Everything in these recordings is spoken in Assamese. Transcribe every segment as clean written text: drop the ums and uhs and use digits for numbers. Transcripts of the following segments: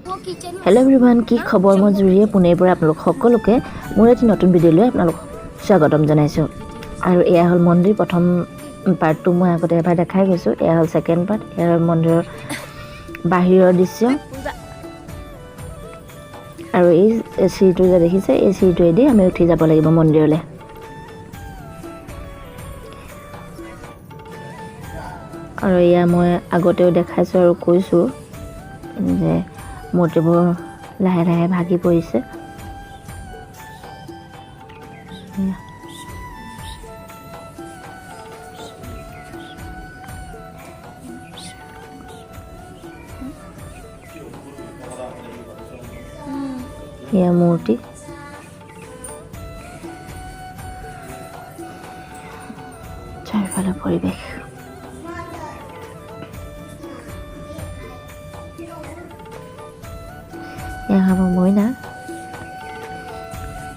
हेलो एवरीवन की खबर मैं जुरिए पुनेर पर आपलोक सकलोके मोर एटी नतुन भिडिओলৈ आपलोक स्वागतम जनाइছো আৰু এয়া হল মন্দিৰ প্ৰথম পাৰ্টটো মই আগতে এবাৰ দেখাই গৈছো এয়া হল সেকেন্ড পাৰ্ট এয়া মন্দিৰৰ বাহিৰৰ দৃশ্য আৰু এই সিটো যে দেখিছে এই সিটোৱেদি আমি উঠি যাব লাগিব মন্দিৰলৈ আৰু এয়া মই আগতেও দেখাইছো আৰু কৈছো যে মূৰ্তিবোৰ লাহে লাহে ভাগি পৰিছে এয়া মূৰ্তি চাৰিওফালে পৰিৱেশ यहाँ मईना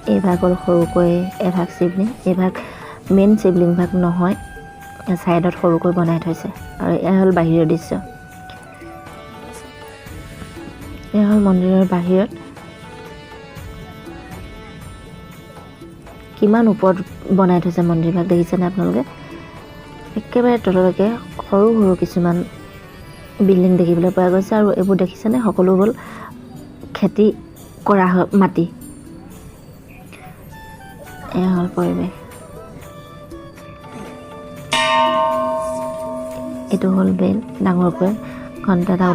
एभागल सरुकै एभाग शिवलिंग एभाग मेन शिवलिंग भाग নহয় साइडत सरुकै बनाइ थैছে আৰু এয়া হল বাহিৰৰ দৃশ্য এয়া হল মন্দিৰৰ বাহিৰত কিমান ওপৰত বনাই থৈছে মন্দিৰ ভাগ দেখিছেনে আপোনালোকে একেবাৰে তললৈকে সৰু সৰু কিছুমান বিল্ডিং দেখিবলৈ পোৱা গৈছে আৰু এইবোৰ দেখিছেনে সকলো হল खेती কৰা মাটি এয়া হল পৰিৱেশ এটো হল বেল ডাঙৰকৈ ঘণ্টা এটা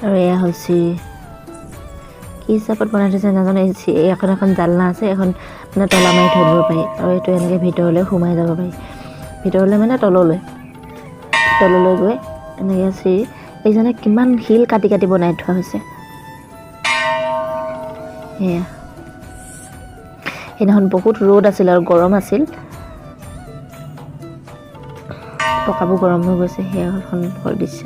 আৰু এয়া হল চিৰি কি হিচাপত বনাই থৈছে নাজানো এখন এখন জালনা আছে এখন মানে তলা মাৰি থৈ দিব পাৰি আৰু এইটো এনেকৈ ভিতৰলৈ সোমাই যাব পাৰি ভিতৰলৈ মানে তললৈ গৈ এনেকৈ চিৰি এইজনে কিমান হিল কাটি কাটি বনাই থোৱা হৈছে এয়া সেইদিনাখন বহুত ৰ'দ আছিল আৰু গৰম আছিল পকাবোৰ গৰম হৈ গৈছে সেয়া হ'ল সন্মুখৰ দৃশ্য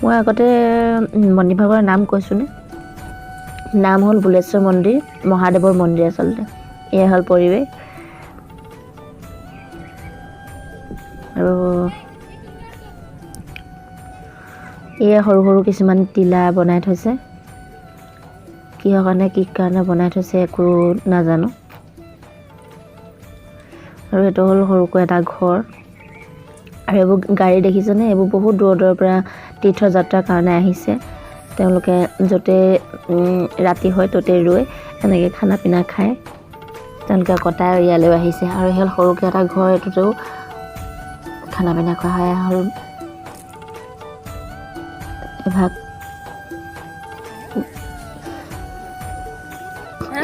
মই আগতে মন্দিৰভাগৰ নাম কৈছোনে নাম হল বুলেশ্বৰ মন্দিৰ মহাদেৱৰ মন্দিৰ আচলতে এয়া হল পৰিৱেশ আৰু এয়া সৰু সৰু কিছুমান টিলা বনাই থৈছে কিহৰ কাৰণে কি কাৰণে বনাই থৈছে একো নাজানো আৰু এইটো হল সৰুকৈ এটা ঘৰ আৰু এইবোৰ গাড়ী দেখিছেনে এইবোৰ বহুত দূৰৰ দূৰৰ পৰা তীৰ্থযাত্ৰাৰ কাৰণে আহিছে তেওঁলোকে যতে ৰাতি হয় ততে ৰৈ এনেকৈ খানা পিনা খায় তেওঁলোকে কটাই ইয়ালৈ আহিছে আৰু হেল সৰুকৈ এটা ঘৰ এটোতেও খানা পিনা খোৱা হয় আৰু এভাগ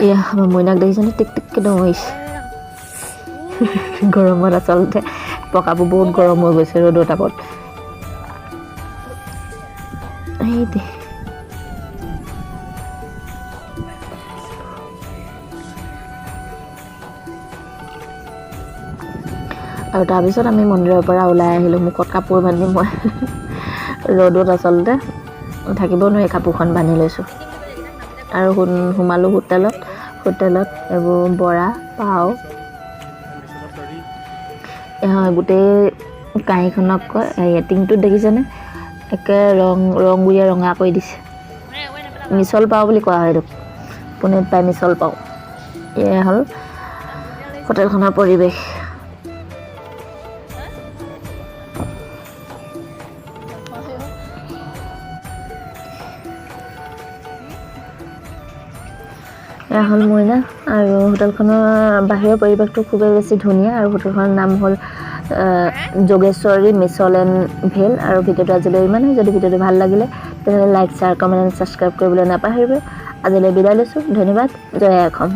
এয়া মইনাক দেখিছেনে টিক টিককৈ দৌৰিছে গৰমত আচলতে পকাবোৰ বহুত গৰম হৈ গৈছে ৰ'দৰ তাপত আৰু তাৰপিছত আমি মন্দিৰৰ পৰা ওলাই আহিলোঁ মুখত কাপোৰ বান্ধি মই ৰ'দত আচলতে থাকিব নোৱাৰি কাপোৰখন বান্ধি লৈছোঁ আৰু সোমালোঁ হোটেলত এইবোৰ বৰা পাও গোটেই কাঁহীখনক টিংটোত দেখিছেনে একে ৰং গুৰিয়ে ৰঙা কৰি দিছে মিছল পাও বুলি কোৱা হয় এইটোক পুনেত পাই মিছল পাও এয়া হ'ল হোটেলখনৰ পৰিৱেশ এয়া হ'ল মইনা আৰু হোটেলখনৰ বাহিৰৰ পৰিৱেশটো খুবেই বেছি ধুনীয়া আৰু হোটেলখনৰ নাম হ'ল যোগেশ্বৰী মিছল এণ্ড ভেল আৰু ভিডিঅ'টো আজিলৈ ইমানেই যদি ভিডিঅ'টো ভাল লাগিলে তেনেহ'লে like share comment and subscribe কৰিবলৈ নাপাহৰিব আজিলৈ বিদায় লৈছোঁ ধন্যবাদ জয় অসম